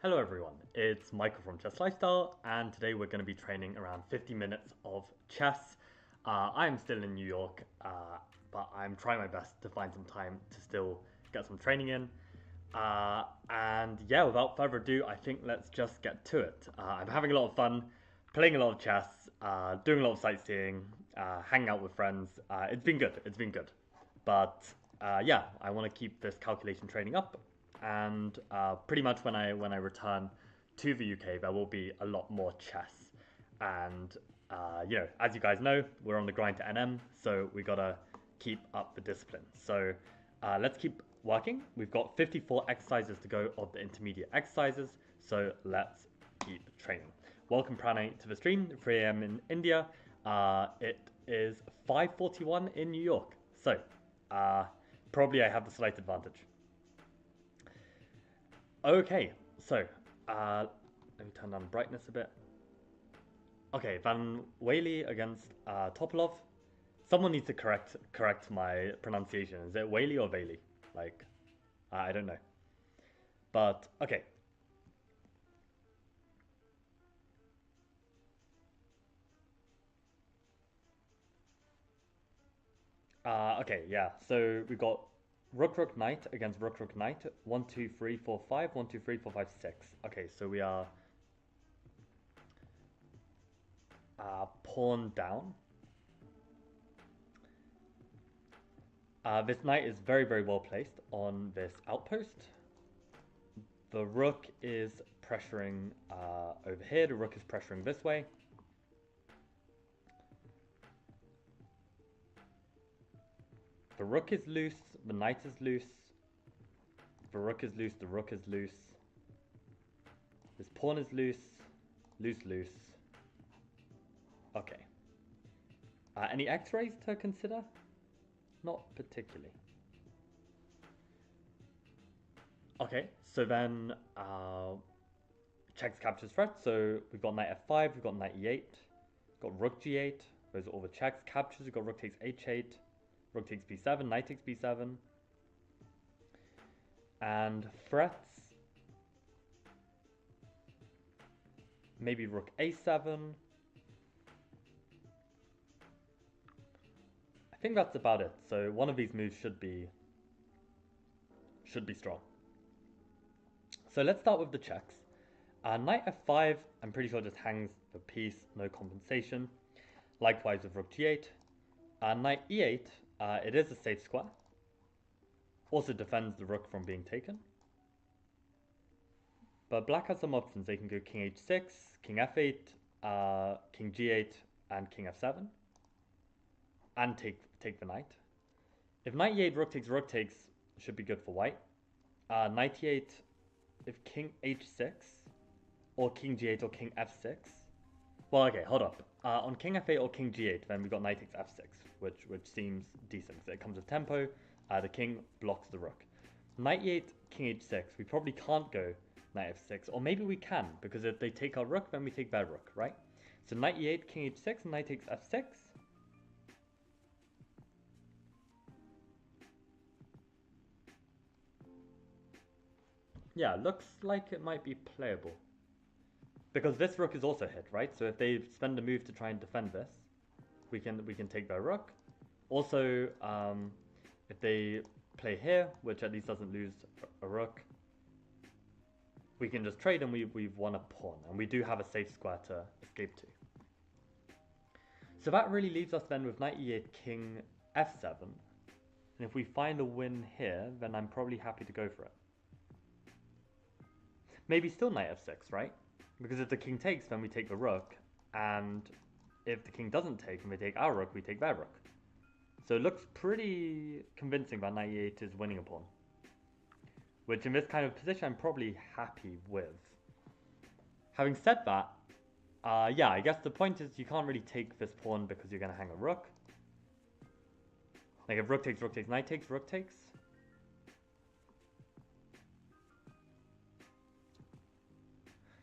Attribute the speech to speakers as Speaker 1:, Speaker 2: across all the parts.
Speaker 1: Hello everyone, it's Michael from Chess Lifestyle, and today we're going to be training around 50 minutes of chess. I'm still in New York, but I'm trying my best to find some time to still get some training in. And yeah, without further ado, I think let's just get to it. I'm having a lot of fun, playing a lot of chess, doing a lot of sightseeing, hanging out with friends. It's been good. But yeah, I want to keep this calculation training up, and pretty much when I return to the UK, there will be a lot more chess. And as you guys know, we're on the grind to NM, so we gotta keep up the discipline. So let's keep working. We've got 54 exercises to go of the intermediate exercises, so let's keep training. Welcome Pranay to the stream, 3 a.m. in India. It is 5:41 in New York, so probably I have the slight advantage. Okay, so let me turn down the brightness a bit. Okay, Van Whaley against Topolov. Someone needs to correct my pronunciation. Is it Whaley or Bailey? Like, I don't know. But okay. Okay, yeah. So we got Rook Knight against Rook Knight. 1, 2, 3, 4, 5. 1, 2, 3, 4, 5, 6. Okay, so we are pawn down. This knight is very well placed on this outpost. The rook is pressuring over here. The rook is pressuring this way. The rook is loose. The knight is loose. The rook is loose. The rook is loose. This pawn is loose. Loose. Okay. Any x-rays to consider? Not particularly. Okay, so then checks captures threat. So we've got knight f5, we've got knight e8, got rook g8. Those are all the checks. Captures, we've got rook takes h8, rook takes b7, knight takes b7. And threats, maybe rook a7. I think that's about it. So one of these moves should be strong. So let's start with the checks. Knight f5, I'm pretty sure just hangs the piece, no compensation. Likewise with rook g8. Knight e8, it is a safe square. Also defends the rook from being taken. But black has some options. They can go king h6, king f8, king g8, and king f7. And take the knight. If knight e8, rook takes, should be good for white. Knight e8, if king h6, or king g8 or king f6. Well, okay, hold up. On king f8 or king g8, then we got knight takes f6, which seems decent. So it comes with tempo. The king blocks the rook. Knight e8, king h6. We probably can't go knight f6, or maybe we can, because if they take our rook, then we take their rook, right? So knight e8, king h6, and knight takes f6. Yeah, looks like it might be playable. Because this rook is also hit, right? So if they spend a move to try and defend this, we can take their rook. Also, if they play here, which at least doesn't lose a rook, we can just trade and we've won a pawn. And we do have a safe square to escape to. So that really leaves us then with knight e8, king f7. And if we find a win here, then I'm probably happy to go for it. Maybe still knight f6, right? Because if the king takes, then we take the rook. And if the king doesn't take and they take our rook, we take their rook. So it looks pretty convincing that knight e8 is winning a pawn. Which in this kind of position, I'm probably happy with. Having said that, yeah, I guess the point is you can't really take this pawn because you're going to hang a rook. Like if rook takes, knight takes, rook takes.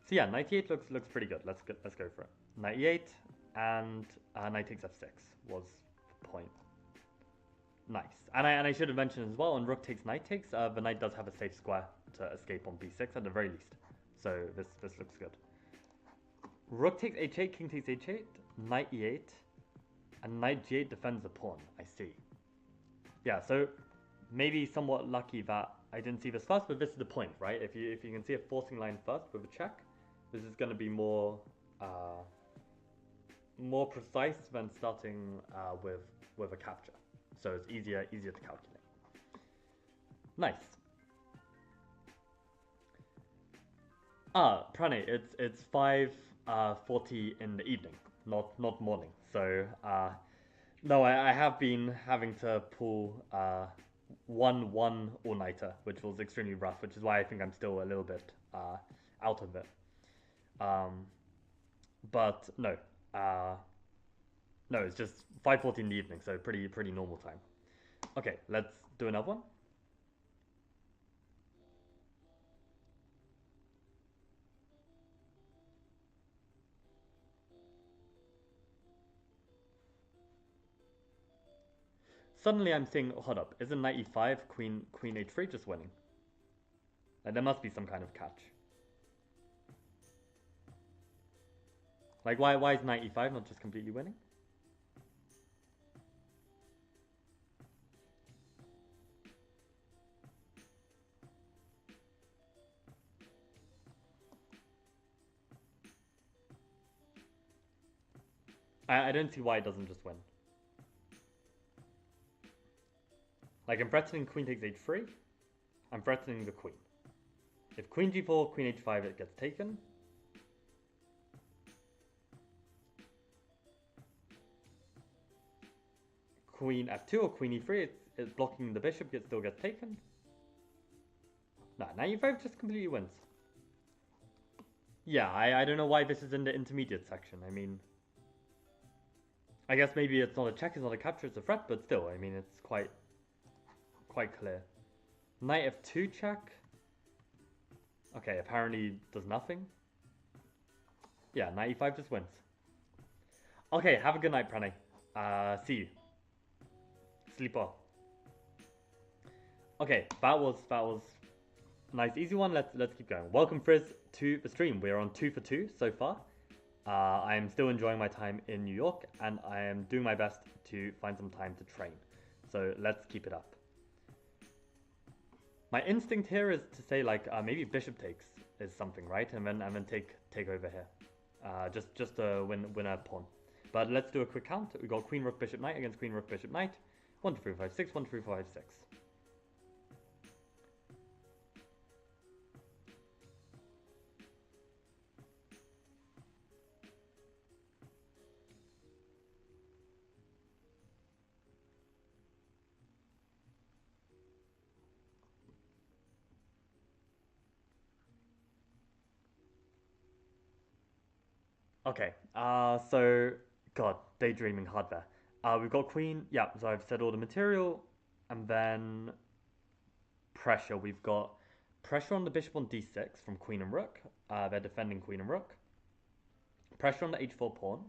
Speaker 1: So yeah, knight e8 looks pretty good. Let's go for it. Knight e8 and knight takes f6 was the point. Nice. And I should have mentioned as well, on rook takes, knight takes, the knight does have a safe square to escape on b6 at the very least. So this looks good. Rook takes h8, king takes h8, knight e8, and knight g8 defends the pawn. I see. Yeah, so maybe somewhat lucky that I didn't see this first, but this is the point, right? If you can see a forcing line first with a check, this is going to be more more precise than starting with a capture. So it's easier to calculate. Nice. Pranay, it's 5:40 in the evening, not morning. So no, I have been having to pull one all-nighter, which was extremely rough, which is why I think I'm still a little bit out of it. But no, no, it's just 5:40 in the evening, so pretty normal time. Okay, let's do another one. Suddenly I'm seeing, hold up, isn't knight e5, queen h3 just winning? Like, there must be some kind of catch. Like, why is knight e5 not just completely winning? I don't see why it doesn't just win. Like, I'm threatening queen takes h3. I'm threatening the queen. If queen g4, queen h5, it gets taken. Queen f2 or queen e3, it's blocking the bishop, it still gets taken. Nah, knight e5 just completely wins. Yeah, I don't know why this is in the intermediate section. I mean, I guess maybe it's not a check, it's not a capture, it's a threat, but still, I mean, it's quite clear. Knight f2 check. Okay, apparently does nothing. Yeah, knight e5 just wins. Okay, have a good night, Pranay. See you. Sleep well. Okay, that was nice, easy one. Let's keep going. Welcome, Frizz, to the stream. We are on 2 for 2 so far. I am still enjoying my time in New York, and I am doing my best to find some time to train. So let's keep it up. My instinct here is to say like maybe bishop takes is something, right? And then take over here, just to win a pawn. But let's do a quick count. We got queen rook bishop knight against queen rook bishop knight. 1 2 3 5 6. 1 2 3 4 5 6. Okay, so, God, daydreaming hard there. We've got queen, yeah, so I've said all the material, and then pressure. We've got pressure on the bishop on d6 from queen and rook. They're defending queen and rook. Pressure on the h4 pawn.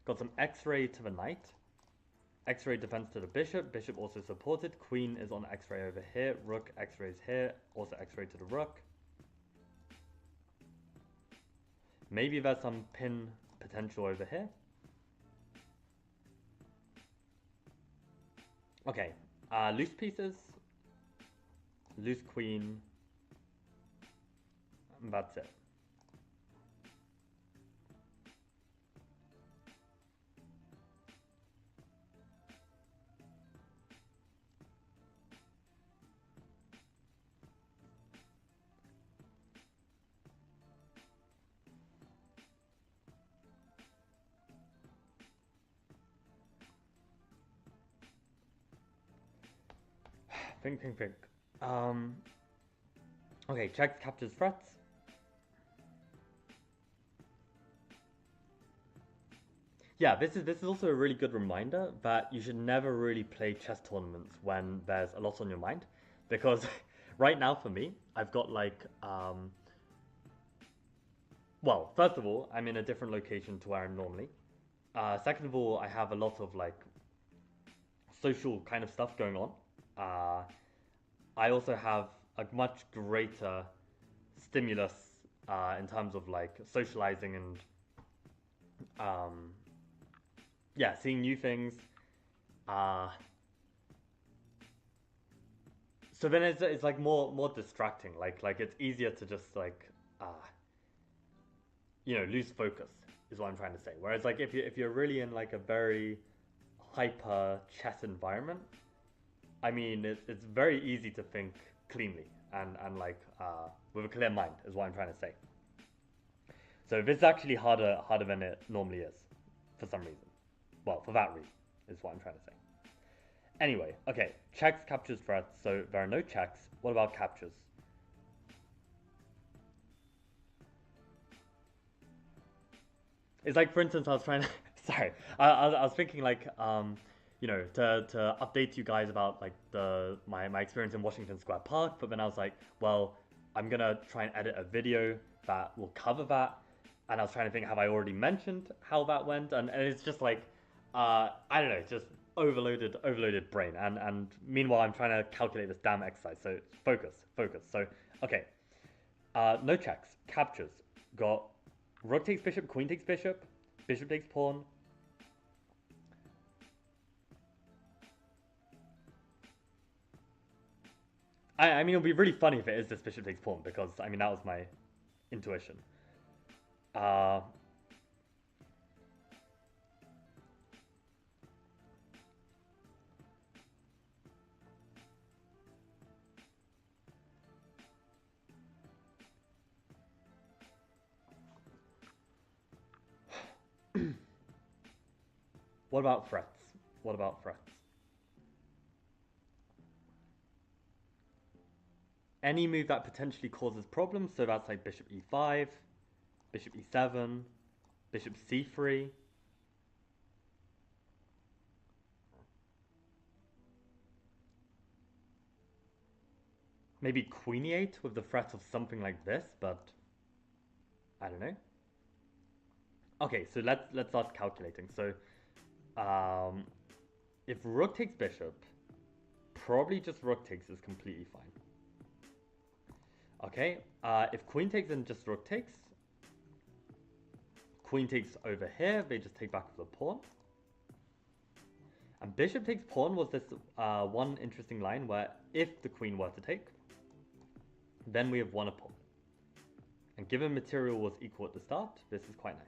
Speaker 1: Got some x-ray to the knight. X-ray defense to the bishop. Bishop also supported. Queen is on x-ray over here. Rook x-rays here. Also x-ray to the rook. Maybe there's some pin potential over here. Okay, loose pieces. Loose queen. And that's it. Think. Okay, checks, captures, threats. Yeah, this is also a really good reminder that you should never really play chess tournaments when there's a lot on your mind, because right now for me, I've got like well, first of all, I'm in a different location to where I'm normally. Second of all, I have a lot of like social kind of stuff going on. Uh, I also have a much greater stimulus in terms of like socializing and um, yeah, seeing new things. Uh, so then it's like more distracting. Like it's easier to just like lose focus is what I'm trying to say. Whereas like if you're really in like a very hyper chess environment, I mean it's very easy to think cleanly and like with a clear mind is what I'm trying to say. So this is actually harder than it normally is for some reason. Well, for that reason is what I'm trying to say. Anyway, okay, checks, captures, threats. So there are no checks. What about captures? It's like, for instance, I was trying to, sorry, I was thinking like, to update you guys about like my experience in Washington Square Park, but then I was like, well, I'm gonna try and edit a video that will cover that, and I was trying to think, have I already mentioned how that went? And it's just like, I don't know, just overloaded brain, and meanwhile I'm trying to calculate this damn exercise. So focus. So okay, no checks, captures, got rook takes bishop, queen takes bishop, bishop takes pawn. I mean, it'll be really funny if it is this bishop takes pawn, because I mean that was my intuition. Uh, what about threats? What about threats? Any move that potentially causes problems, so that's like bishop e5, bishop e7, bishop c3. Maybe queen e8 with the threat of something like this, but I don't know. Okay, so let's start calculating. So um, if rook takes bishop, probably just rook takes is completely fine. Okay, if queen takes and just rook takes, queen takes over here, they just take back with the pawn. And bishop takes pawn was this one interesting line where if the queen were to take, then we have won a pawn. And given material was equal at the start, this is quite nice.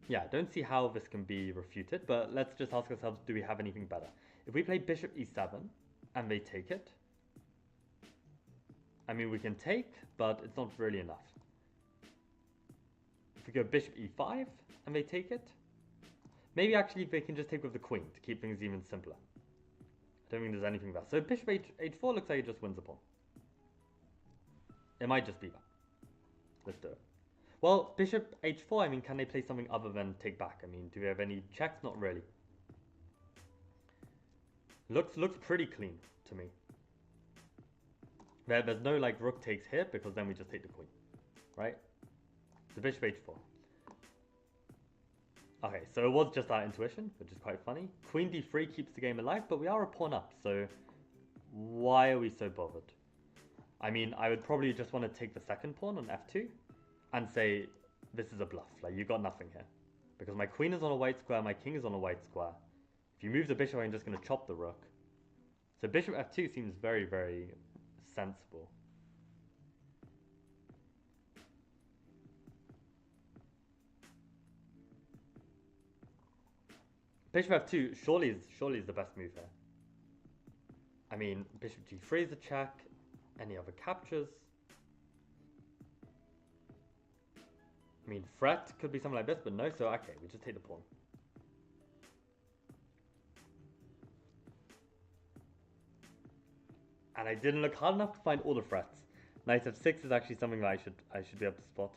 Speaker 1: Yeah, don't see how this can be refuted, but let's just ask ourselves, do we have anything better? If we play bishop e7 and they take it, I mean, we can take, but it's not really enough. If we go bishop e5 and they take it, maybe actually they can just take with the queen to keep things even simpler. I don't think there's anything better. So bishop h4 looks like it just wins a pawn. It might just be that. Let's do it. Well, bishop h4, I mean, can they play something other than take back? I mean, do we have any checks? Not really. Looks pretty clean to me. There's no like rook takes here, because then we just take the queen, right? So bishop h4. Okay, so it was just our intuition, which is quite funny. Queen d3 keeps the game alive, but we are a pawn up, so why are we so bothered? I mean, I would probably just want to take the second pawn on f2 and say, this is a bluff, like you got nothing here. Because my queen is on a white square, my king is on a white square. If you move the bishop, I'm just going to chop the rook. So bishop f2 seems very, very sensible. Bishop f2 surely is the best move here. I mean, bishop g3 is a check. Any other captures? I mean, threat could be something like this, but no, so okay, we just take the pawn. And I didn't look hard enough to find all the threats. Knight f6 is actually something that I should be able to spot.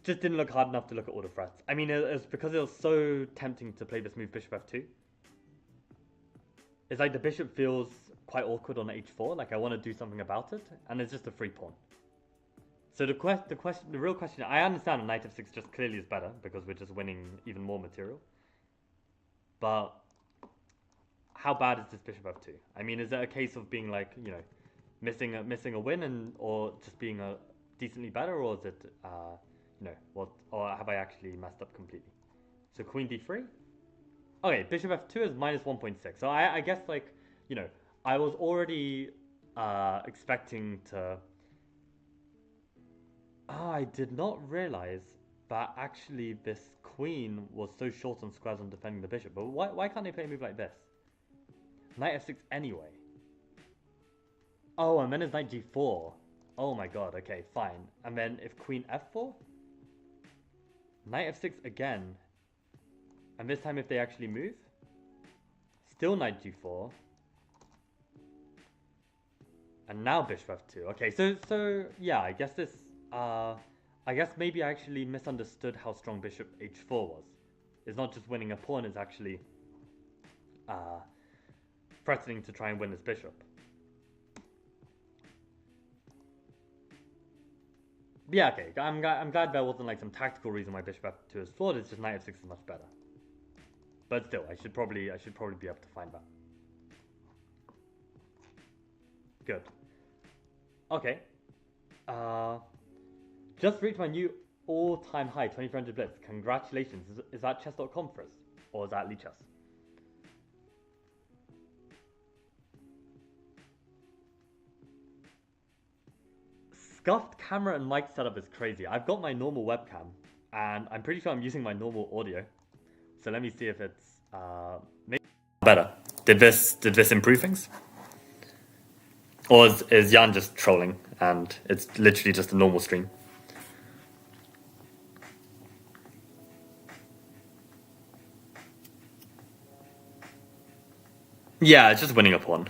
Speaker 1: Just didn't look hard enough to look at all the threats. I mean, it's because it was so tempting to play this move bishop f2. It's like the bishop feels quite awkward on h4, like I want to do something about it, and it's just a free pawn. So the real question. I understand knight f6 just clearly is better because we're just winning even more material. But how bad is this bishop f2? I mean, is it a case of being like, you know, missing a win or just being a decently better, or is it or have I actually messed up completely? So queen d3. Okay, bishop f2 is minus 1.6. So I guess, like, you know, I was already expecting to. Oh, I did not realize that actually this queen was so short on squares on defending the bishop. But why can't they play a move like this? Knight f6 anyway. Oh, and then it's knight g4. Oh my god, okay, fine. And then if queen f4? Knight f6 again. And this time if they actually move? Still knight g4. And now bishop f2. Okay, so yeah, I guess this... I guess maybe I actually misunderstood how strong bishop h4 was. It's not just winning a pawn, it's actually... threatening to try and win this bishop. Yeah, okay. I'm glad there wasn't like some tactical reason why bishop f2 is flawed. It's just knight f6 is much better. But still, I should probably be able to find that. Good. Okay. Just reached my new all-time high, 2400 blitz. Congratulations. Is that chess.com for us, or is that Lichess? Scuffed camera and mic setup is crazy. I've got my normal webcam, and I'm pretty sure I'm using my normal audio. So let me see if it's maybe better. Did this improve things? Or is Jan just trolling and it's literally just a normal stream? Yeah, it's just winning a pawn.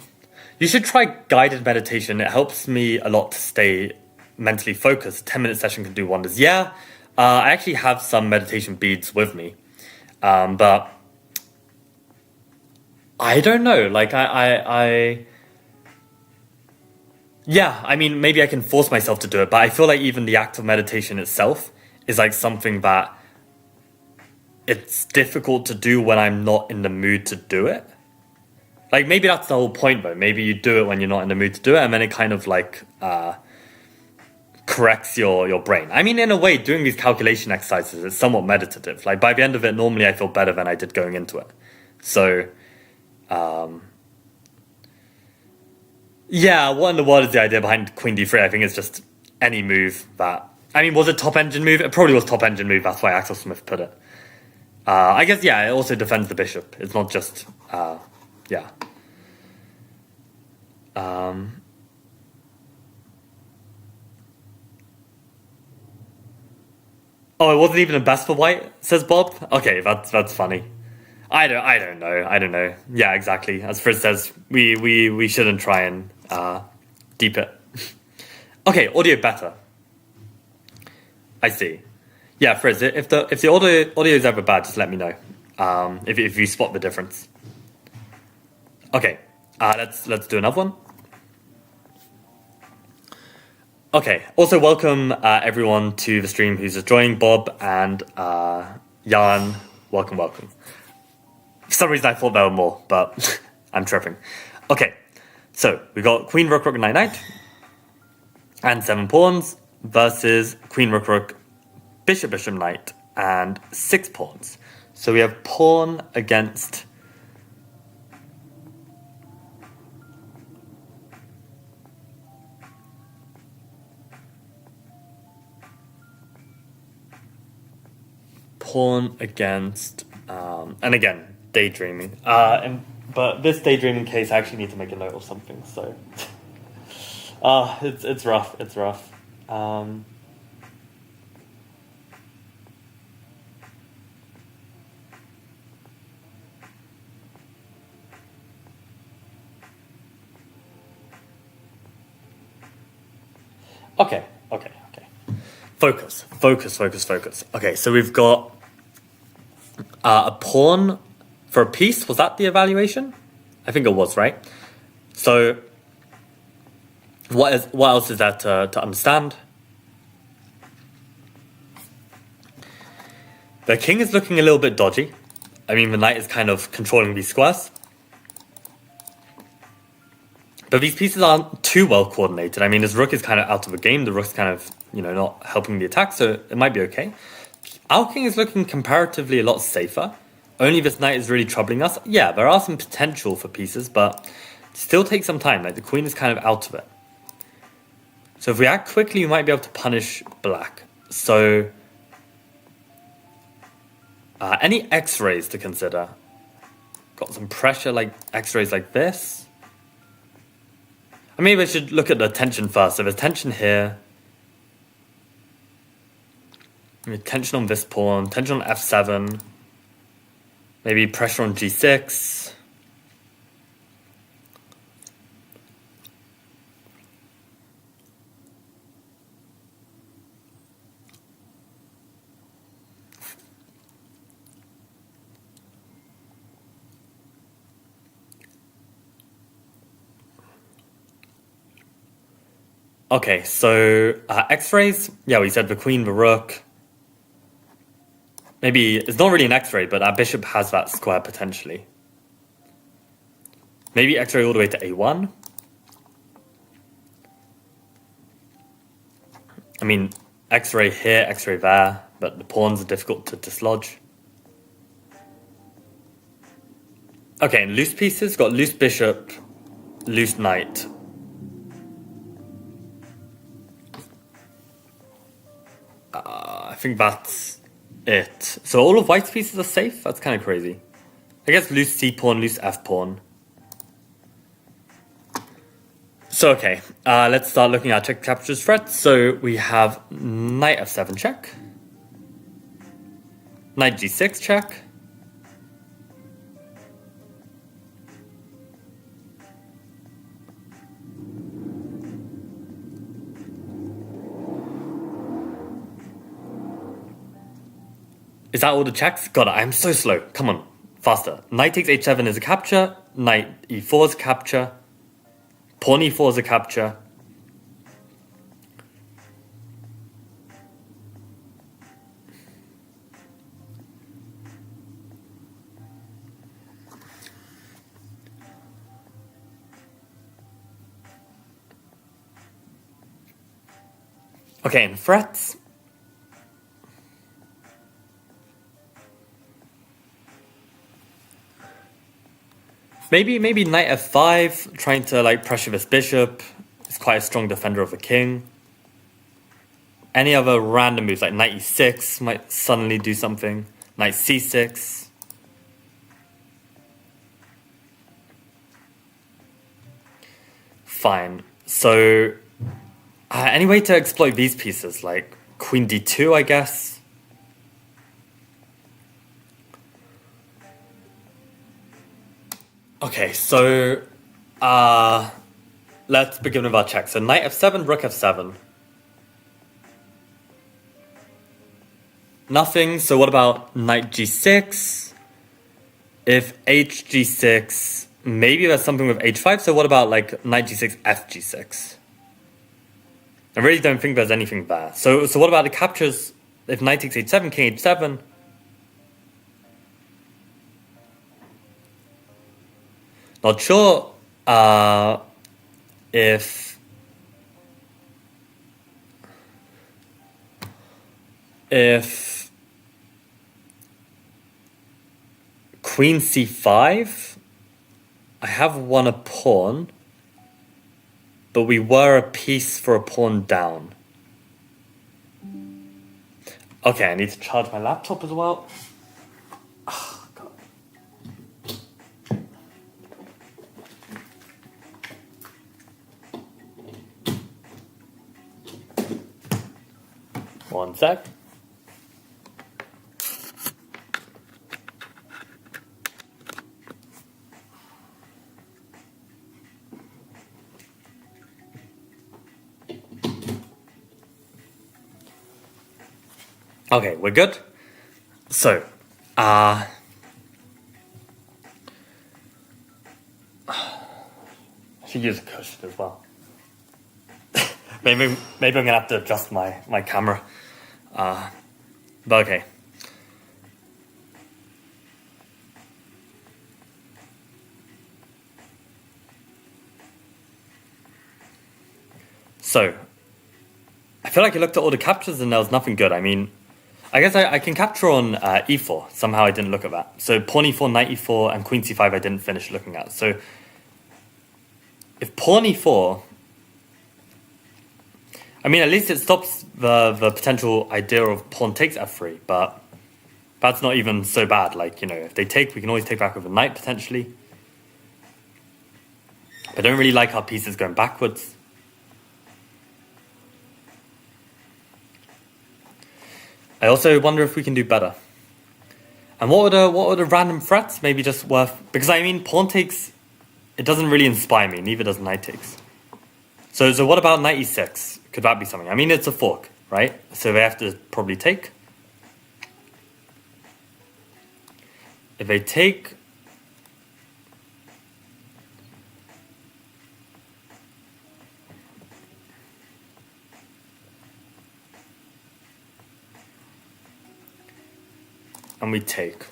Speaker 1: You should try guided meditation. It helps me a lot to stay mentally focused. 10-minute session can do wonders. Yeah, I actually have some meditation beads with me. But I don't know. Like, yeah, I mean, maybe I can force myself to do it. But I feel like even the act of meditation itself is like something that it's difficult to do when I'm not in the mood to do it. Like, maybe that's the whole point, though. Maybe you do it when you're not in the mood to do it, and then it kind of, like, corrects your brain. I mean, in a way, doing these calculation exercises is somewhat meditative. Like, by the end of it, normally I feel better than I did going into it. So, yeah, what in the world is the idea behind queen d3? I think it's just any move that... I mean, was it top engine move? It probably was top engine move. That's why Axel Smith put it. I guess, yeah, it also defends the bishop. It's not just... yeah. Oh, it wasn't even a best for white, says Bob. Okay, that's funny. I don't know. Yeah, exactly. As Frizz says, we shouldn't try and deep it. Okay, audio better. I see. Yeah, Frizz, if the audio is ever bad, just let me know. If you spot the difference. Okay, let's do another one. Okay, also welcome everyone to the stream who's just joining. Bob and Jan, welcome. For some reason I thought there were more, but I'm tripping. Okay, so we got queen, rook, rook, knight, knight, and 7 pawns versus queen, rook, rook, bishop, bishop, knight, and 6 pawns. So we have pawn against... pawn against, and again, daydreaming. But this daydreaming case, I actually need to make a note of something, so... it's rough. Okay. Focus. Okay, so we've got a pawn for a piece. Was that the evaluation? I think it was, right? So what else is there to understand? The king is looking a little bit dodgy. I mean, the knight is kind of controlling these squares. But these pieces aren't too well coordinated. I mean, his rook is kind of out of the game. The rook's kind of, you know, not helping the attack, so it might be okay. Our king is looking comparatively a lot safer. Only this knight is really troubling us. Yeah, there are some potential for pieces, but it still takes some time. Like, the queen is kind of out of it. So if we act quickly, we might be able to punish black. So, any x-rays to consider? Got some pressure, like x-rays like this. Maybe I should look at the tension first. So there's tension here. Maybe tension on this pawn. Tension on f7. Maybe pressure on g6. Okay, so x-rays. Yeah, we said the queen, the rook. Maybe it's not really an x-ray, but our bishop has that square potentially. Maybe x-ray all the way to a1. I mean, x-ray here, x-ray there, but the pawns are difficult to dislodge. Okay, and loose pieces, got loose bishop, loose knight. I think that's it. So all of white's pieces are safe? That's kind of crazy. I guess loose c-pawn, loose f-pawn. So okay, let's start looking at check captures threats. So we have knight f7 check. Knight g6 check. Is that all the checks? God, I'm so slow. Come on, faster. Knight takes h7 is a capture. Knight e4 is a capture. Pawn e4 is a capture. Okay, and threats. Maybe knight f5, trying to like pressure this bishop. He's quite a strong defender of the king. Any other random moves like knight e6 might suddenly do something. Knight c6. Fine. So, any way to exploit these pieces? Like queen d2, I guess. Okay, so let's begin with our check. So knight f7, rook f7. Nothing. So what about knight g6? If hg6, maybe there's something with h5. So what about like knight g6, fg6? I really don't think there's anything there. So what about the captures? If knight takes h7, king h7. Not sure if queen c5, I have won a pawn, but we were a piece for a pawn down. Okay, I need to charge my laptop as well. One sec. Okay, we're good. So, I should use a cushion as well. maybe I'm gonna have to adjust my camera. But okay. So, I feel like I looked at all the captures and there was nothing good. I mean, I guess I can capture on e4. Somehow I didn't look at that. So pawn e4, knight e4, and queen c5 I didn't finish looking at. So if pawn e4... I mean, at least it stops the potential idea of pawn takes f3, but that's not even so bad. Like, you know, if they take, we can always take back with a knight, potentially. I don't really like our pieces going backwards. I also wonder if we can do better. And what are the random threats? Maybe just worth... Because, I mean, pawn takes... It doesn't really inspire me. Neither does knight takes. So what about knight e6? Could that be something? I mean, it's a fork, right? So they have to probably take. If they take... And we take.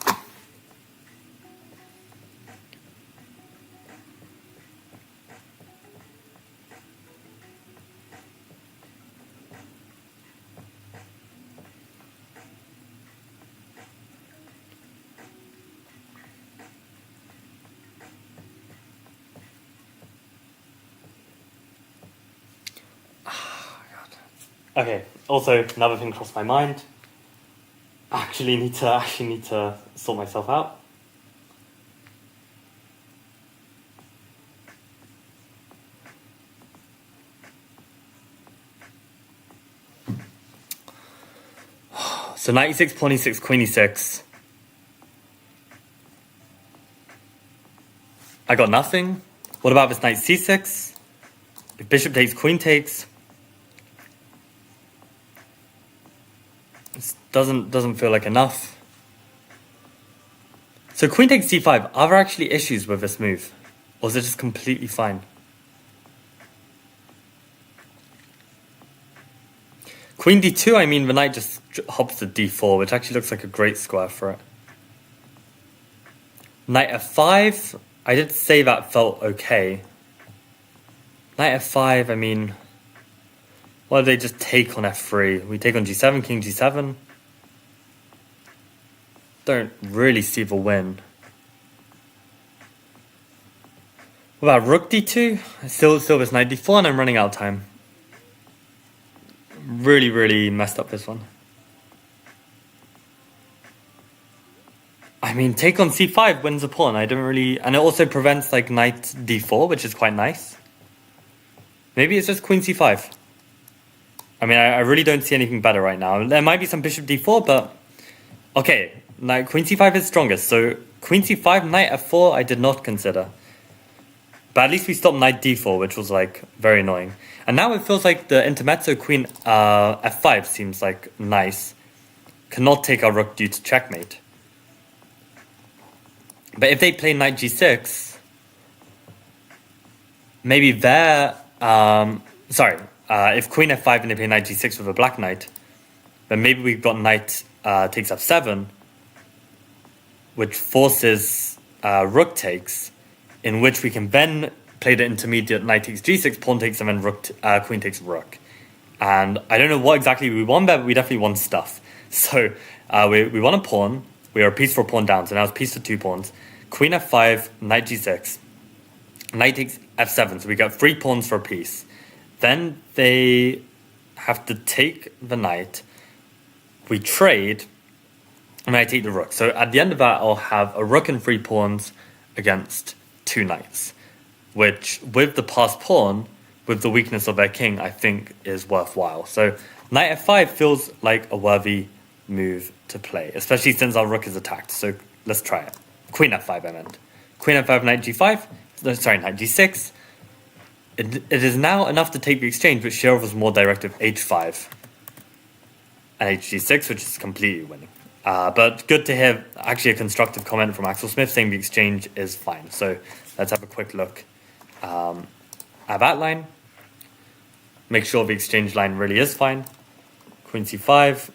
Speaker 1: Okay, also another thing crossed my mind. Actually need to sort myself out. So knight e6, pawn e6, queen e6. I got nothing. What about this knight c6? If bishop takes, queen takes. This doesn't feel like enough. So queen takes c5. Are there actually issues with this move? Or is it just completely fine? Queen d2, I mean, the knight just hops to d4, which actually looks like a great square for it. Knight f5, I did say that felt okay. Knight f5, I mean... Why do they just take on f3? We take on g7, king g7. Don't really see the win. What about rook d2? Still this knight d4 and I'm running out of time. Really messed up this one. I mean, take on c5 wins a pawn. I don't really... And it also prevents like knight d4, which is quite nice. Maybe it's just queen c5. I mean, I really don't see anything better right now. There might be some bishop d4, but... Okay, now queen c5 is strongest. So queen c5, knight f4, I did not consider. But at least we stopped knight d4, which was like very annoying. And now it feels like the intermezzo queen f5 seems like nice. Cannot take our rook due to checkmate. But if they play knight g6, maybe there... if queen f5 and they play knight g6 with a black knight, then maybe we've got knight takes f7, which forces rook takes, in which we can then play the intermediate knight takes g6, pawn takes, and then rook queen takes rook. And I don't know what exactly we want, but we definitely want stuff. So we want a pawn. We are a piece for a pawn down, so now it's piece for 2 pawns. Queen f5, knight g6, knight takes f7, so we got 3 pawns for a piece. Then they have to take the knight. We trade, and I take the rook. So at the end of that, I'll have a rook and 3 pawns against 2 knights, which with the passed pawn, with the weakness of their king, I think is worthwhile. So knight f5 feels like a worthy move to play, especially since our rook is attacked. So let's try it. Queen f5, I meant. Queen f5, knight g5. No, sorry, knight g6. It is now enough to take the exchange, which Shirov was more direct with h5 and hg6, which is completely winning. But good to hear actually a constructive comment from Axel Smith saying the exchange is fine. So let's have a quick look at that line. Make sure the exchange line really is fine. Queen c5.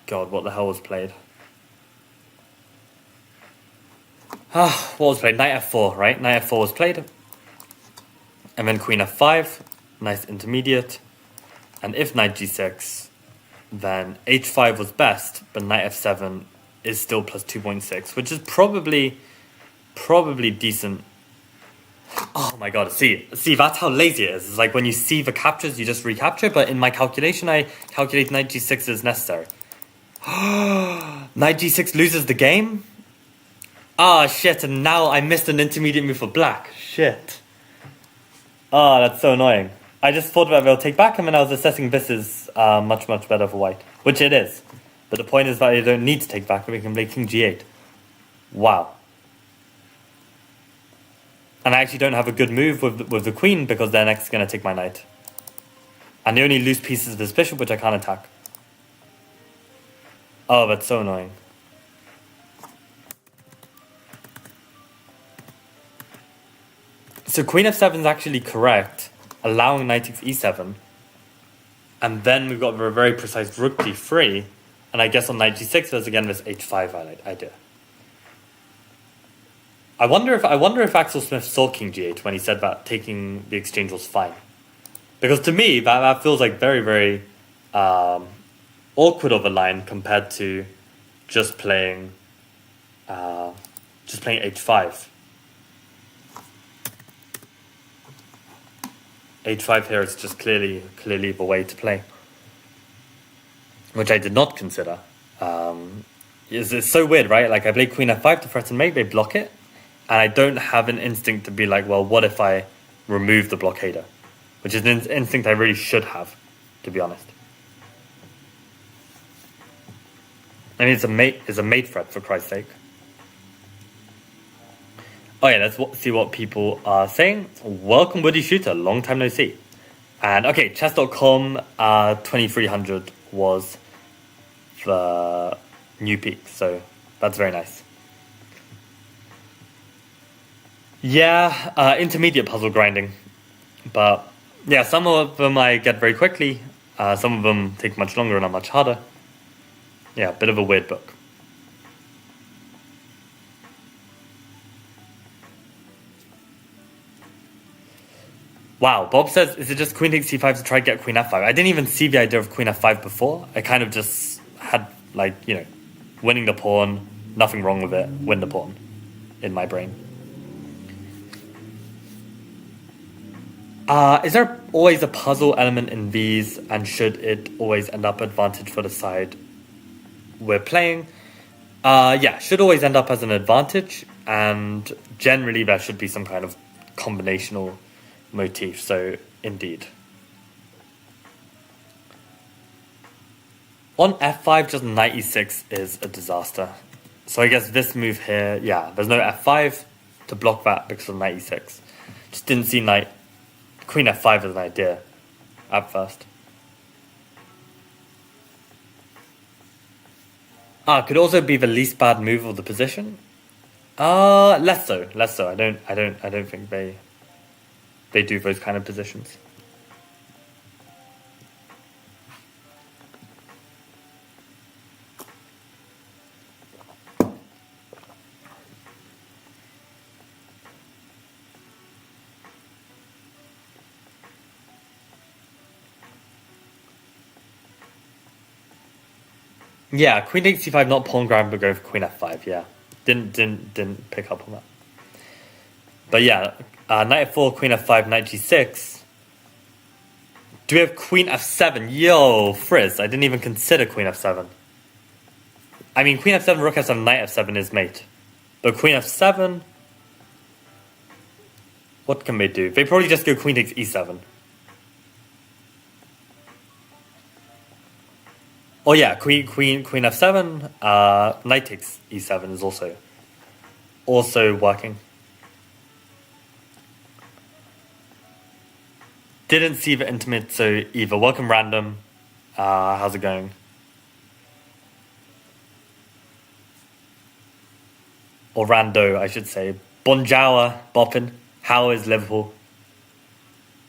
Speaker 1: God, what the hell was played? What was played? Knight f4, right? Knight f4 was played. and then queen f5, nice intermediate. And if knight g6, then h5 was best, but knight f7 is still plus 2.6, which is probably decent. Oh my god, see, that's how lazy it is. It's like when you see the captures, you just recapture, but in my calculation, I calculate knight g6 is necessary. Knight g6 loses the game? Ah, shit, and now I missed an intermediate move for black. Shit. Ah, that's so annoying. I just thought that they'll take back, and then I was assessing this is much better for white. Which it is. But the point is that you don't need to take back, we can play king g8. Wow. And I actually don't have a good move with the queen, because they're next going to take my knight. And the only loose piece is this bishop, which I can't attack. Oh, that's so annoying. So queen f7 is actually correct, allowing knight takes e7. And then we've got a very precise rook d3. And I guess on knight g6 there's again this h5 idea. I wonder if Axel Smith saw king g8 when he said that taking the exchange was fine. Because to me, that feels like very awkward of a line compared to just playing h5. h5 here is just clearly the way to play, which I did not consider. It's so weird, right? Like I play queen f5 to threaten mate, they block it, and I don't have an instinct to be like, well, what if I remove the blockader? Which is an instinct I really should have, to be honest. I mean, it's a mate threat, for Christ's sake. Oh yeah, let's see what people are saying. Welcome, Woody Shooter. Long time no see. And okay, chess.com 2300 was the new peak, so that's very nice. Yeah, intermediate puzzle grinding. But yeah, some of them I get very quickly. Some of them take much longer and are much harder. Yeah, bit of a weird book. Wow, Bob says, is it just queen takes c5 to try to get queen f5? I didn't even see the idea of queen f5 before. I kind of just had, like, you know, winning the pawn, nothing wrong with it, win the pawn in my brain. Is there always a puzzle element in these, and should it always end up advantage for the side we're playing? Yeah, should always end up as an advantage, and generally there should be some kind of combinational motif, so indeed. On f5, just knight e6 is a disaster. So I guess this move here, yeah, there's no f5 to block that because of knight e6. Just didn't see queen f5 as an idea at first. Could also be the least bad move of the position. Less so. I don't think they do those kind of positions. Yeah, queen takes c5, not pawn grab, but go for queen f5. Yeah, didn't pick up on that. But yeah, knight f4, queen f5, knight g6. Do we have queen f7? Yo, Frizz, I didn't even consider queen f7. I mean, queen f7, rook f7, knight f7 is mate. But queen f7, what can they do? They probably just go queen takes e7. Oh yeah, queen f7, knight takes e7 is also working. Didn't see the intimate, so either. Welcome, random. How's it going? Or rando, I should say. Bonjour, Boppin. How is Liverpool?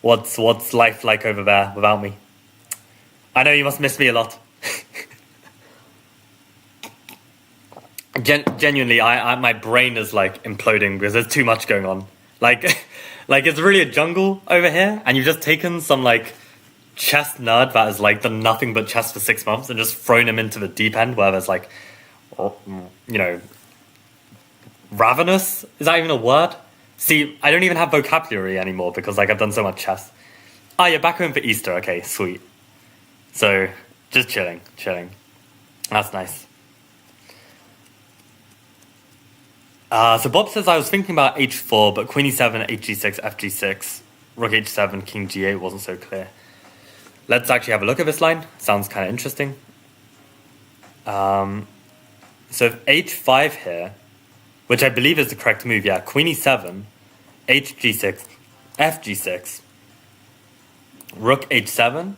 Speaker 1: What's life like over there without me? I know you must miss me a lot. Genuinely, my brain is like imploding because there's too much going on. Like, Like, it's really a jungle over here, and you've just taken some, like, chess nerd that has, like, done nothing but chess for 6 months and just thrown him into the deep end where there's, like, you know, ravenous? Is that even a word? See, I don't even have vocabulary anymore because, like, I've done so much chess. Oh, you're back home for Easter. Okay, sweet. So, just chilling. That's nice. So Bob says, I was thinking about h4, but queen e7, hg6, fg6, rook h7, king g8 wasn't so clear. Let's actually have a look at this line. Sounds kind of interesting. So if h5 here, which I believe is the correct move, yeah, queen e7, hg6, fg6, rook h7,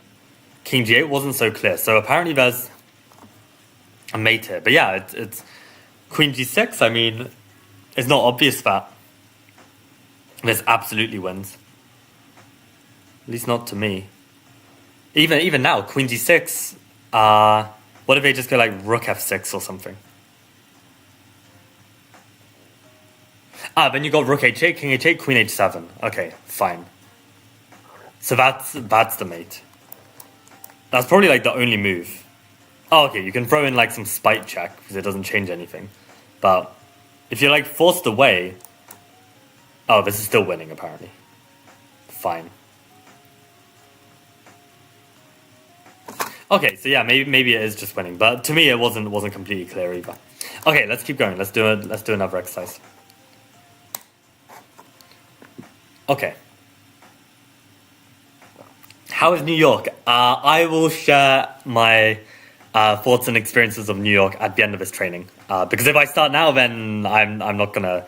Speaker 1: king g8 wasn't so clear. So apparently there's a mate here. But yeah, it's queen g6. I mean, it's not obvious that this absolutely wins. At least not to me. Even now, queen g6. What if they just go like rook f6 or something? Then you got rook h8, king h8, queen h7. Okay, fine. So that's the mate. That's probably like the only move. Oh, okay, you can throw in like some spite check because it doesn't change anything. But if you're like forced away... Oh, this is still winning apparently. Fine. Okay, so yeah, maybe it is just winning, but to me it wasn't completely clear either. Okay, let's keep going. Let's do another exercise. Okay. How is New York? I will share my thoughts and experiences of New York at the end of this training. Because if I start now, then I'm not gonna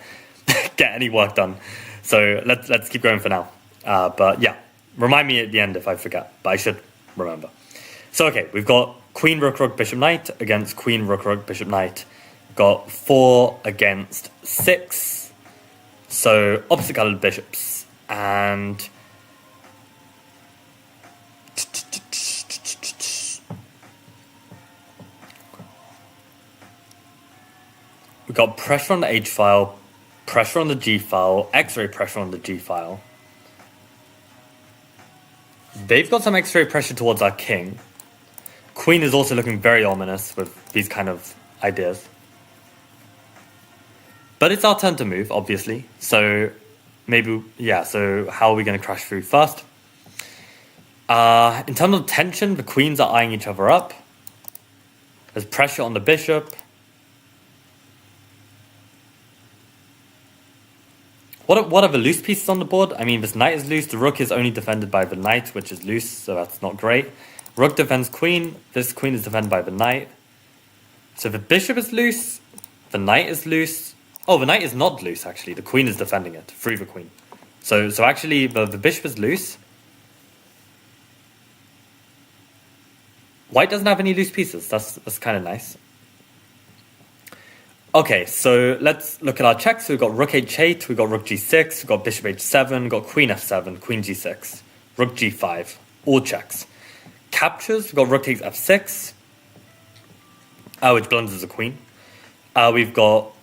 Speaker 1: get any work done. So let's keep going for now. But yeah, remind me at the end if I forget. But I should remember. So okay, we've got queen, rook, rook, bishop, knight against queen, rook, rook, bishop, knight. Got 4 against 6. So opposite colored bishops. And we've got pressure on the H file, pressure on the G file, X-ray pressure on the G file. They've got some X-ray pressure towards our king. Queen is also looking very ominous with these kind of ideas. But it's our turn to move, obviously. So maybe, yeah, so how are we going to crash through first? In terms of tension, the queens are eyeing each other up. There's pressure on the bishop. What are the loose pieces on the board? I mean, this knight is loose. The rook is only defended by the knight, which is loose, so that's not great. Rook defends queen. This queen is defended by the knight. So the bishop is loose. The knight is loose. Oh, the knight is not loose, actually. The queen is defending it through the queen. So actually, the bishop is loose. White doesn't have any loose pieces. That's kind of nice. Okay, so let's look at our checks. So we've got rook h8, we've got rook g6, we've got bishop h7, we've got queen f7, queen g6, rook g5. All checks. Captures, we've got rook takes f6, which blunders the queen. We've got,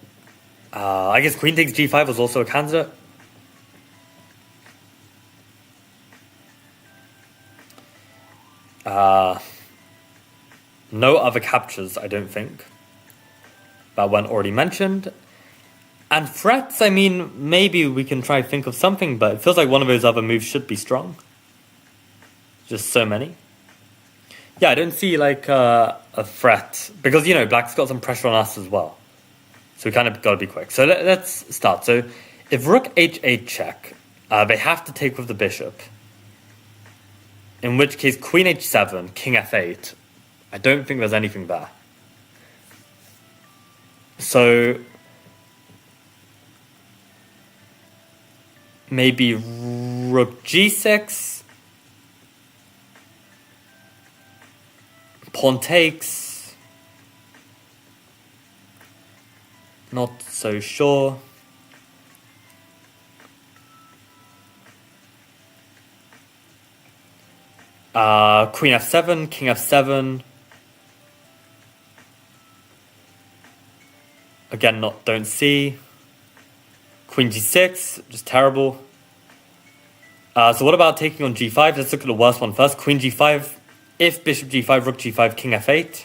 Speaker 1: I guess queen takes g5 was also a candidate. No other captures, I don't think. That one already mentioned. And threats, I mean, maybe we can try to think of something, but it feels like one of those other moves should be strong. Just so many. Yeah, I don't see like a threat. Because, you know, black's got some pressure on us as well. So we kind of got to be quick. So let's start. So if rook h8 check, they have to take with the bishop. In which case, queen h7, king f8. I don't think there's anything there. So maybe rook g6, pawn takes, not so sure. Queen f7, king f7. Again, don't see. Queen g6, just terrible. So what about taking on g5? Let's look at the worst one first. Queen g5. If bishop g5, rook g5, king f8.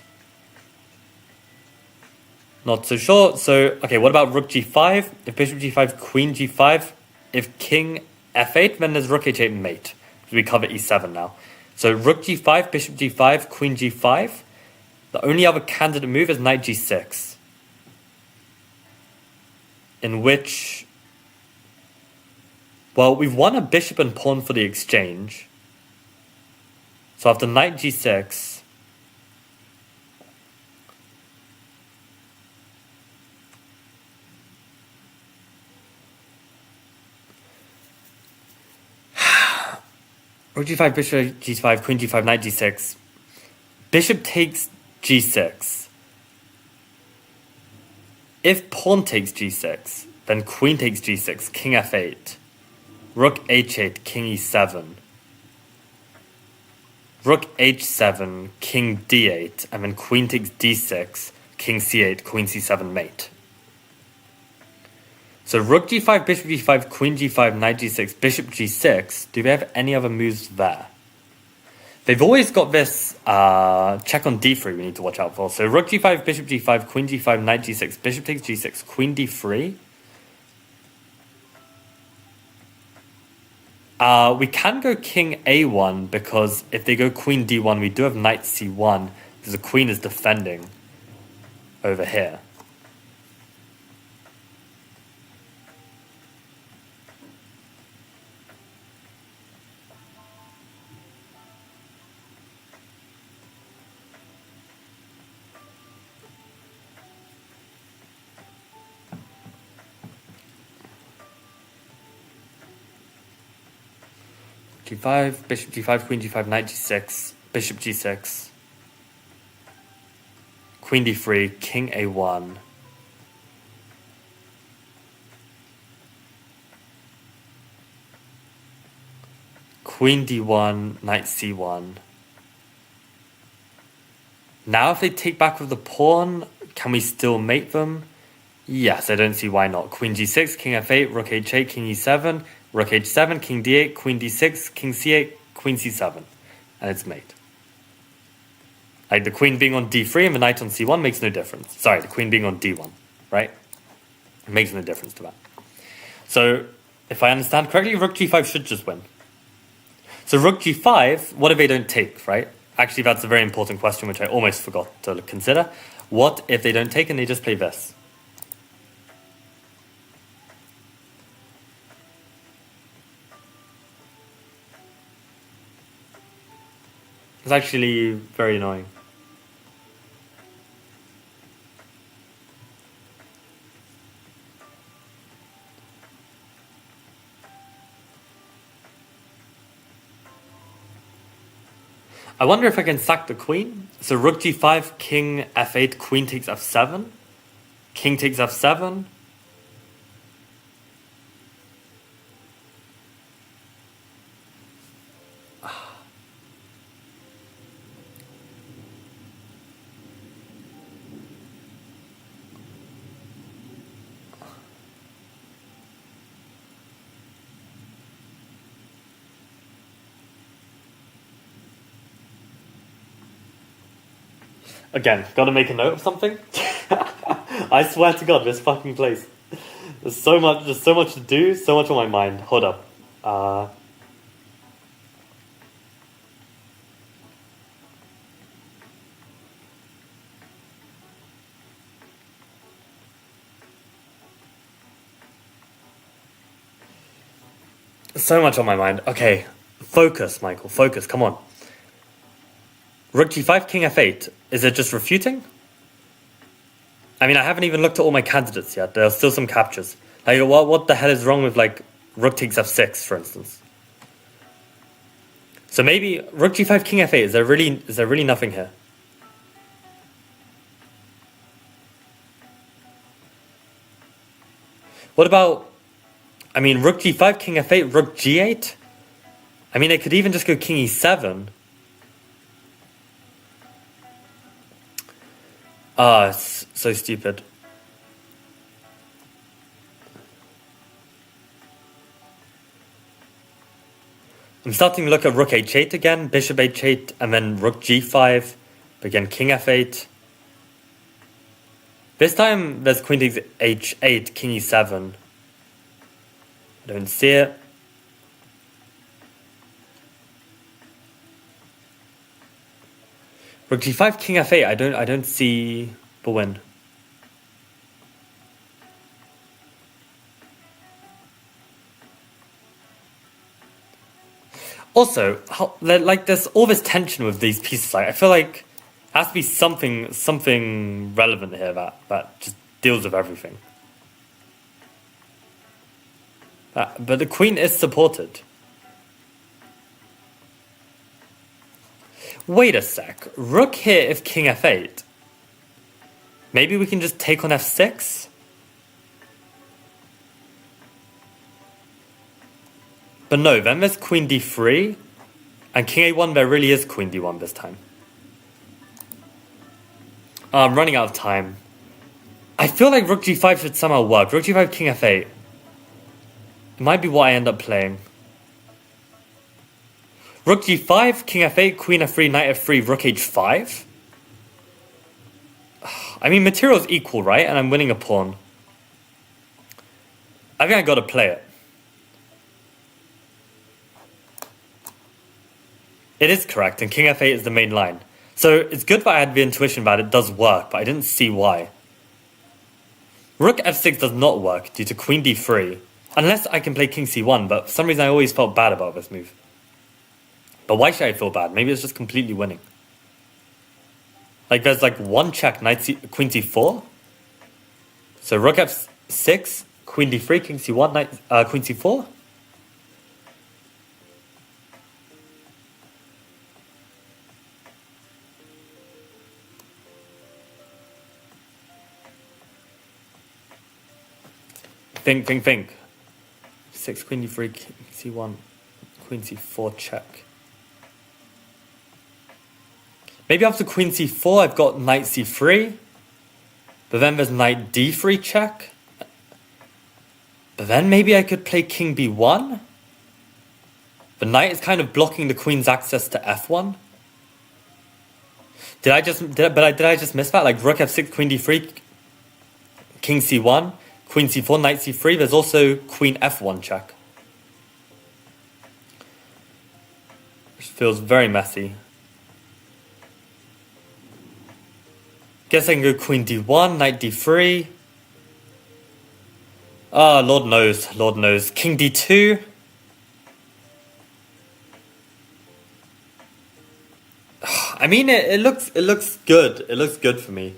Speaker 1: Not so sure. So, okay, what about rook g5? If bishop g5, queen g5. If king f8, then there's rook h8 mate. We cover e7 now. So rook g5, bishop g5, queen g5. The only other candidate move is knight g6. In which... Well, we've won a bishop and pawn for the exchange. So after knight g6... Rook g5, bishop g5, queen g5, knight g6. Bishop takes g6. If pawn takes g6, then queen takes g6, king f8. Rook h8, king e7. Rook h7, king d8, and then queen takes d6, king c8, queen c7 mate. So rook g5, bishop g5, queen g5, knight g6, bishop g6. Do they have any other moves there? They've always got this check on d3 we need to watch out for. So rook g5, bishop g5, queen g5, knight g6, bishop takes g6, queen d3. We can go king a1 because if they go queen d1, we do have knight c1 because the queen is defending over here. g5, bishop g5, queen g5, knight g6, bishop g6, queen d3, king a1. Queen d1, knight c1. Now if they take back with the pawn, can we still mate them? Yes, I don't see why not. Queen g6, king f8, rook h8, king e7, rook h7, king d8, queen d6, king c8, queen c7. And it's mate. Like the queen being on d3 and the knight on c1 makes no difference. Sorry, the queen being on d1, right? It makes no difference to that. So, if I understand correctly, rook g5 should just win. So rook g5, what if they don't take, right? Actually, that's a very important question, which I almost forgot to consider. What if they don't take and they just play this? It's actually very annoying. I wonder if I can sack the queen. So rook g5, king f8, queen takes f7. King takes f7. Again, gotta make a note of something. I swear to God, this fucking place. There's so much to do, so much on my mind. Hold up. So much on my mind. Okay, focus, Michael, focus, come on. Rook g5, king f8. Is it just refuting? I mean, I haven't even looked at all my candidates yet. There are still some captures. Like, what the hell is wrong with, like, rook takes f6, for instance? So maybe rook g5, king f8. Is there really nothing here? What about... I mean, rook g5, king f8, rook g8? I mean, it could even just go king e7. It's so stupid. I'm starting to look at rook h8 again, bishop h8, and then rook g5, but again king f8. This time there's queen takes h8, king e7. I don't see it. Rook g5, king f8. I don't see the win. Also, like there's all this tension with these pieces. Like I feel like there has to be something relevant here that just deals with everything. But the queen is supported. Wait a sec. Rook here if king f8. Maybe we can just take on f6? But no, then there's queen d3. And king a1, there really is queen d1 this time. I'm running out of time. I feel like rook g5 should somehow work. Rook g5, king f8. It might be what I end up playing. Rook g5, king f8, queen f3, knight f3, rook h5. I mean, material's equal, right? And I'm winning a pawn. I think I gotta play it. It is correct, and king f8 is the main line. So it's good that I had the intuition that it does work, but I didn't see why. Rook f6 does not work due to queen d3. Unless I can play king c1, but for some reason I always felt bad about this move. But why should I feel bad? Maybe it's just completely winning. Like there's like one check, queen c4. So rook f6, queen d3, king c1, queen c4. Think. 6, queen d3, king c1, queen c4 check. Maybe after queen c4 I've got knight c3. But then there's knight d3 check. But then maybe I could play king b1. The knight is kind of blocking the queen's access to f1. Did I just miss that? Like rook f6, queen d3, king c1, queen c4, knight c3. There's also queen f1 check. Which feels very messy. Guess I can go queen d1, knight d3. Ah, Lord knows. King d2. I mean, it looks good. It looks good for me.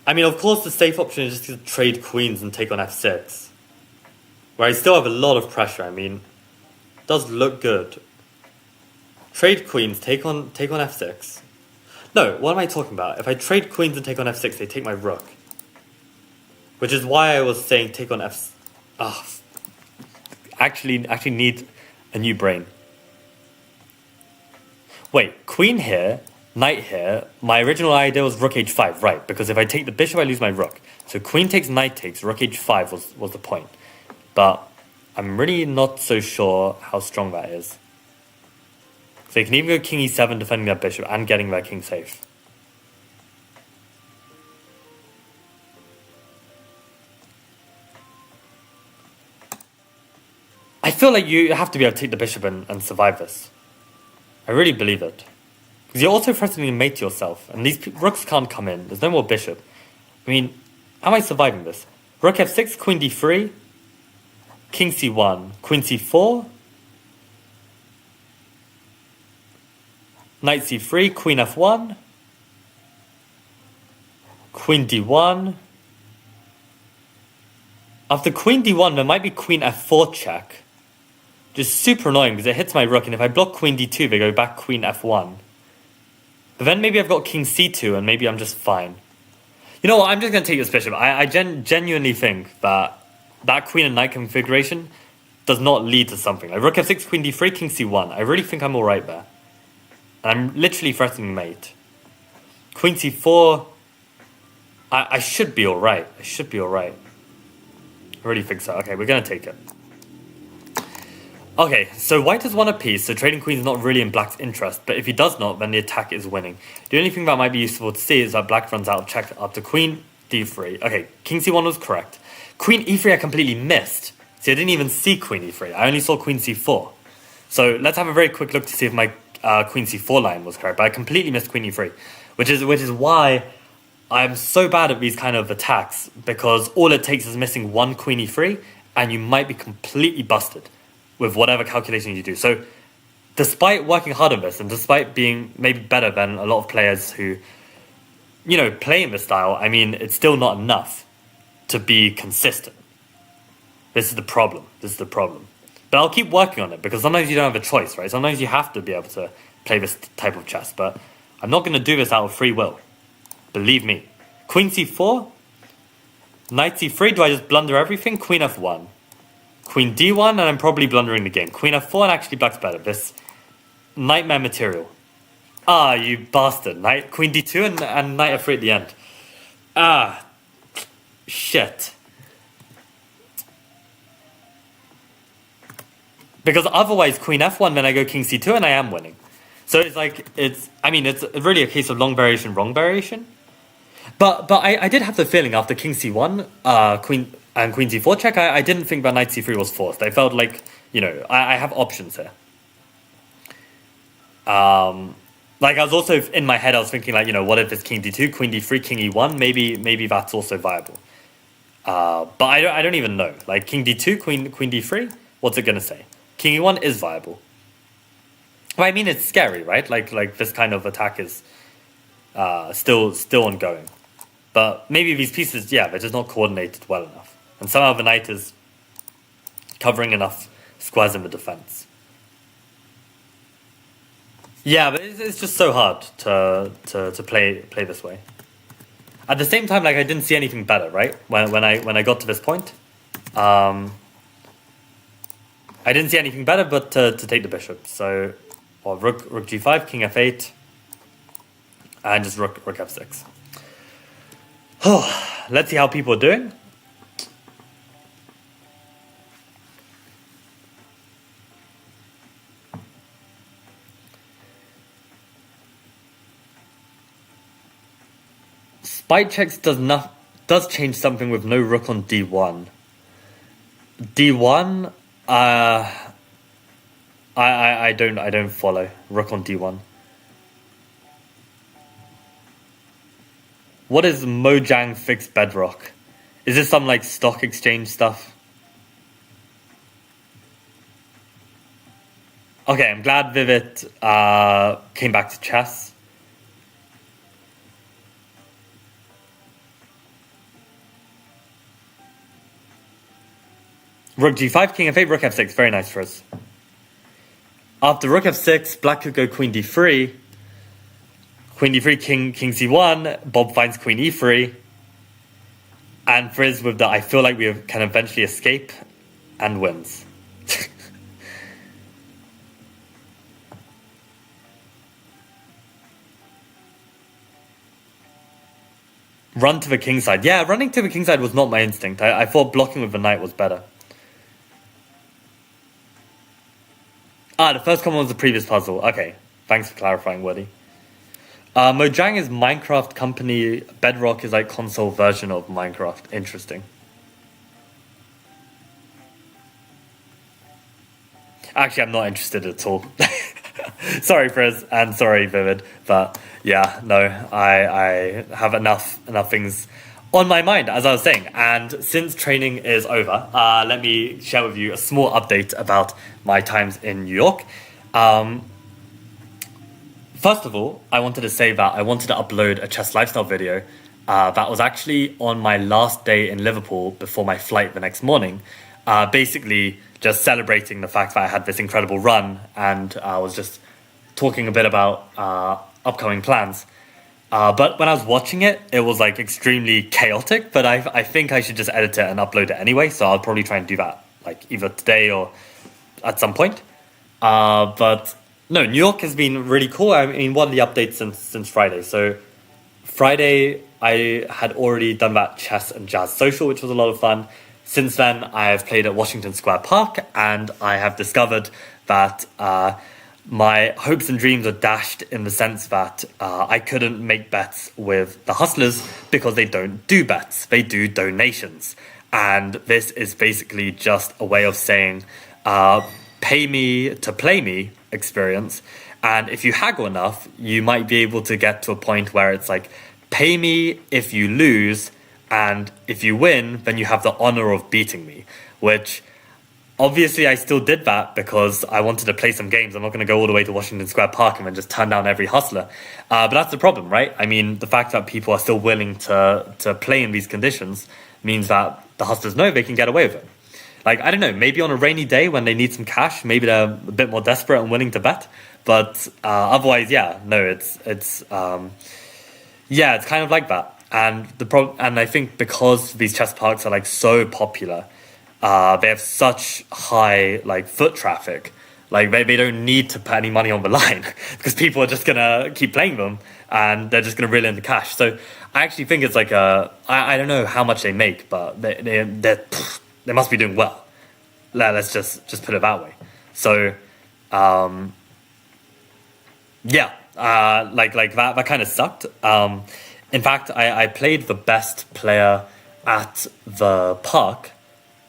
Speaker 1: I mean, of course, the safe option is just to trade queens and take on f6. Where I still have a lot of pressure. I mean, it does look good. Trade queens, take on f6. No, what am I talking about? If I trade queens and take on f6, they take my rook. Which is why I was saying take on f... Actually need a new brain. Wait, queen here, knight here. My original idea was rook h5, right? Because if I take the bishop, I lose my rook. So queen takes, knight takes, rook h5 was the point. But I'm really not so sure how strong that is. So you can even go king e7 defending that bishop and getting that king safe. I feel like you have to be able to take the bishop and survive this. I really believe it. Because you're also threatening to mate yourself, and these rooks can't come in. There's no more bishop. I mean, am I surviving this? Rook f6, queen d3, king c1, queen c4, knight c3, queen f1, queen d1. After queen d1, there might be queen f4 check. Just super annoying because it hits my rook, and if I block queen d2, they go back queen f1. But then maybe I've got king c2, and maybe I'm just fine. You know what, I'm just going to take this bishop. I genuinely think that queen and knight configuration does not lead to something. Like rook f6, queen d3, king c1. I really think I'm alright there. And I'm literally threatening mate. Queen c4, I should be alright. I really think so. Okay, we're going to take it. Okay, so white has won a piece, so trading queen is not really in black's interest, but if he does not, then the attack is winning. The only thing that might be useful to see is that black runs out of check after queen d3. Okay, king c1 was correct. Queen e3 I completely missed. See, I didn't even see queen e3. I only saw queen c4. So let's have a very quick look to see if my queen c4 line was correct, but I completely missed queen e3, which is why I'm so bad at these kind of attacks, because all it takes is missing one queen e3, and you might be completely busted with whatever calculation you do. So despite working hard on this, and despite being maybe better than a lot of players who, you know, play in this style, I mean, it's still not enough to be consistent. This is the problem. But I'll keep working on it, because sometimes you don't have a choice, right? Sometimes you have to be able to play this type of chess, but I'm not going to do this out of free will. Believe me. Queen c4, knight c3, do I just blunder everything? Queen f1. Queen d1, and I'm probably blundering the game. Queen f4, and actually black's better. This nightmare material. Ah, you bastard. Queen d2 and knight f3 at the end. Ah, shit. Because otherwise, queen f1, then I go king c2, and I am winning. So it's like, it's really a case of long variation, wrong variation. But I did have the feeling after king c1, queen c4 check, I didn't think that knight c3 was forced. I felt like, you know, I have options here. Like, I was also, in my head, I was thinking, like, you know, what if it's king d2, queen d3, king e1? Maybe that's also viable. But I don't even know. Like, king d2, queen d3, what's it going to say? King e1 is viable. Well, I mean, it's scary, right? Like this kind of attack is still ongoing. But maybe these pieces, yeah, they're just not coordinated well enough. And somehow the knight is covering enough squares in the defense. Yeah, but it's just so hard to play this way. At the same time, like, I didn't see anything better, right? When I got to this point, I didn't see anything better but to take the bishop. So, well, rook g5, king f8, and just rook f6. Let's see how people are doing. Spite checks does change something with no rook on d1. D1, I don't follow rook on d1. What is Mojang fixed bedrock? Is this some like stock exchange stuff? Okay, I'm glad Vivid came back to chess. Rook g5, king f8, rook f6. Very nice for us. After rook f6, black could go queen d3. Queen d3, king c1. Bob finds queen e3. And Frizz with the I feel like we can eventually escape, and wins. Run to the king side. Yeah, running to the king side was not my instinct. I thought blocking with the knight was better. Ah, the first comment was the previous puzzle. Okay, thanks for clarifying, Woody. Mojang is Minecraft company. Bedrock is like console version of Minecraft. Interesting. Actually, I'm not interested at all. Sorry, Frizz, and sorry, Vivid, but yeah, no, I have enough things on my mind, as I was saying. And since training is over, let me share with you a small update about my times in New York. First of all, I wanted to say that I wanted to upload a chess lifestyle video that was actually on my last day in Liverpool before my flight the next morning. Basically, just celebrating the fact that I had this incredible run, and I was just talking a bit about upcoming plans. But when I was watching it, it was like extremely chaotic, but I think I should just edit it and upload it anyway, so I'll probably try and do that like either today or at some point. But no, New York has been really cool. I mean, what are the updates since Friday? So Friday, I had already done that chess and jazz social, which was a lot of fun. since then, I have played at Washington Square Park, and I have discovered that my hopes and dreams are dashed in the sense that I couldn't make bets with the hustlers because they don't do bets, they do donations. And this is basically just a way of saying, pay me to play me experience. And if you haggle enough, you might be able to get to a point where it's like, pay me if you lose, and if you win, then you have the honor of beating me, which obviously I still did that because I wanted to play some games. I'm not going to go all the way to Washington Square Park and then just turn down every hustler. But that's the problem, right? I mean, the fact that people are still willing to play in these conditions means that the hustlers know they can get away with it. Like, I don't know, maybe on a rainy day when they need some cash, maybe they're a bit more desperate and willing to bet. But otherwise, yeah, no, it's kind of like that. And and I think because these chess parks are like so popular, they have such high like foot traffic. Like they don't need to put any money on the line because people are just gonna keep playing them and they're just gonna reel in the cash. So I actually think it's like I don't know how much they make, but they must be doing well. Let's just put it that way. So like that kind of sucked. In fact, I played the best player at the park,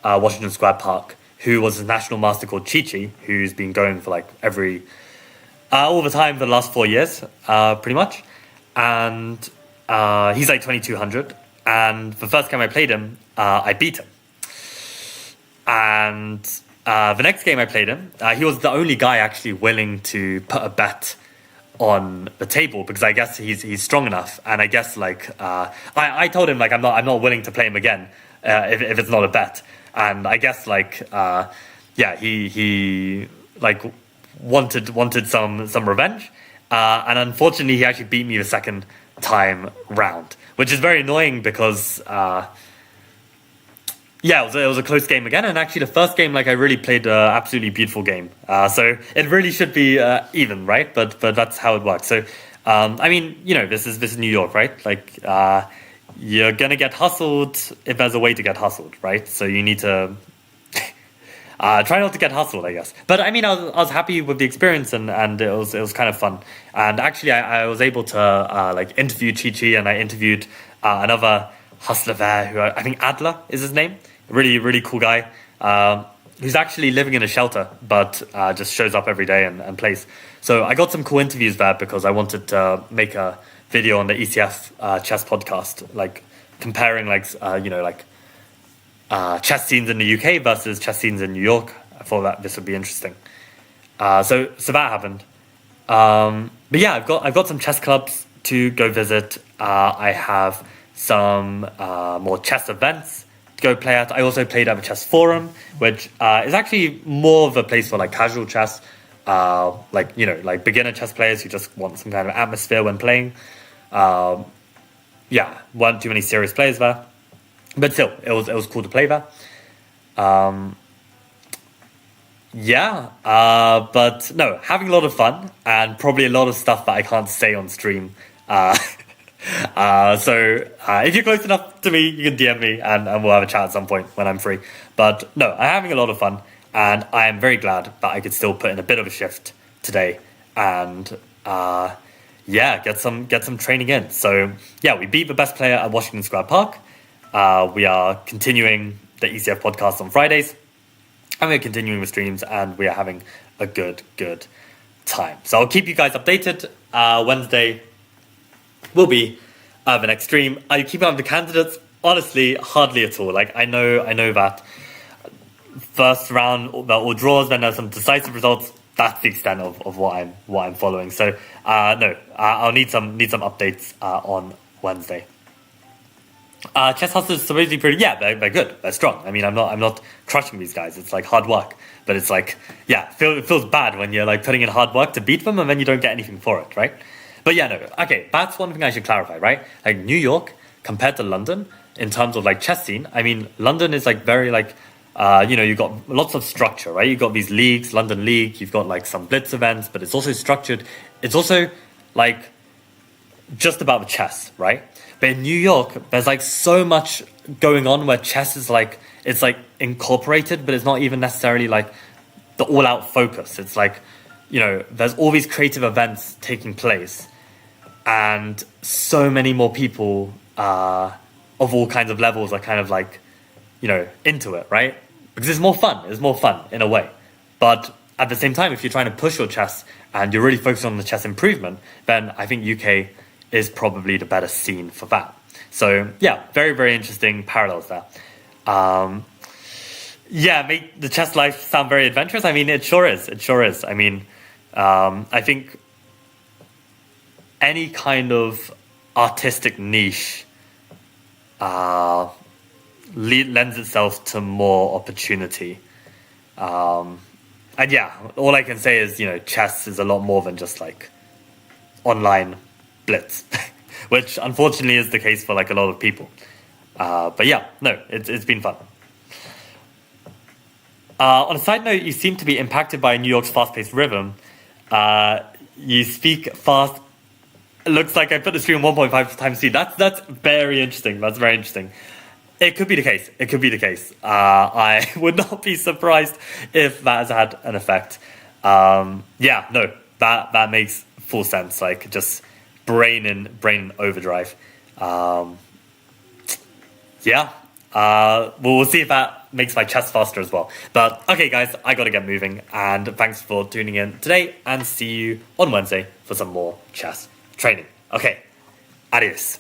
Speaker 1: Washington Square Park, who was a national master called Chi-Chi, who's been going for like all the time for the last 4 years, pretty much. And he's like 2200. And the first game I played him, I beat him. And the next game I played him, he was the only guy actually willing to put a bet on the table because I guess he's strong enough, and I guess like I told him like I'm not willing to play him again if it's not a bet, and I guess like he like wanted some revenge, and unfortunately he actually beat me the second time round, which is very annoying because it was a close game again, and actually the first game, like I really played an absolutely beautiful game. So it really should be even, right? But that's how it works. So I mean, you know, this is New York, right? Like you're gonna get hustled if there's a way to get hustled, right? So you need to try not to get hustled, I guess. But I mean, I was happy with the experience, and it was kind of fun. And actually, I was able to like interview Chi-Chi, and I interviewed another hustler there who I think Adler is his name. Really, really cool guy who's actually living in a shelter, but just shows up every day and plays. So I got some cool interviews there because I wanted to make a video on the ECF chess podcast, like comparing chess scenes in the UK versus chess scenes in New York. I thought that this would be interesting. So that happened. But yeah, I've got some chess clubs to go visit. I have some more chess events to go play at. I also played at the chess forum, which is actually more of a place for like casual chess, like beginner chess players who just want some kind of atmosphere when playing. Weren't too many serious players there, but still, it was cool to play there. But no, having a lot of fun and probably a lot of stuff that I can't say on stream. So if you're close enough to me, you can DM me and we'll have a chat at some point when I'm free. But no, I'm having a lot of fun, and I am very glad that I could still put in a bit of a shift today and get some training in. So yeah, we beat the best player at Washington Square Park. We are continuing the ECF podcast on Fridays, and we're continuing with streams, and we are having a good time. So I'll keep you guys updated. Wednesday will be the next stream. Are you keeping up with the candidates? Honestly, hardly at all. Like I know that first round all draws, then there's some decisive results. That's the extent of what I'm following. So no, I'll need some updates on Wednesday. Chess Hustlers are supposedly pretty. Yeah, they're good. They're strong. I mean, I'm not crushing these guys. It's like hard work, but it's like it feels bad when you're like putting in hard work to beat them and then you don't get anything for it, right? But yeah, no. Okay, that's one thing I should clarify, right? Like New York compared to London in terms of like chess scene. I mean, London is like very like you've got lots of structure, right? You've got these leagues, London League. You've got like some blitz events, but it's also structured. It's also like just about the chess, right? But in New York, there's like so much going on where chess is like, it's like incorporated, but it's not even necessarily like the all-out focus. It's like, you know, there's all these creative events taking place, and so many more people of all kinds of levels are kind of like, you know, into it, right? Because it's more fun. It's more fun in a way. But at the same time, if you're trying to push your chess and you're really focused on the chess improvement, then I think UK is probably the better scene for that. So yeah, very, very interesting parallels there. Yeah, make the chess life sound very adventurous. I mean, it sure is. It sure is. I mean, I think any kind of artistic niche lends itself to more opportunity. And yeah, all I can say is, you know, chess is a lot more than just like online blitz, which unfortunately is the case for like a lot of people. But yeah, no, it's been fun. On a side note, you seem to be impacted by New York's fast-paced rhythm. You speak fast. It looks like I put the stream 1.5 times speed. That's very interesting. That's very interesting. It could be the case. It could be the case. I would not be surprised if that has had an effect. Yeah, no, that makes full sense. Like just brain in overdrive. Yeah. We'll see if that makes my chest faster as well. But okay, guys, I gotta get moving. And thanks for tuning in today. And see you on Wednesday for some more chess training. Okay, adios.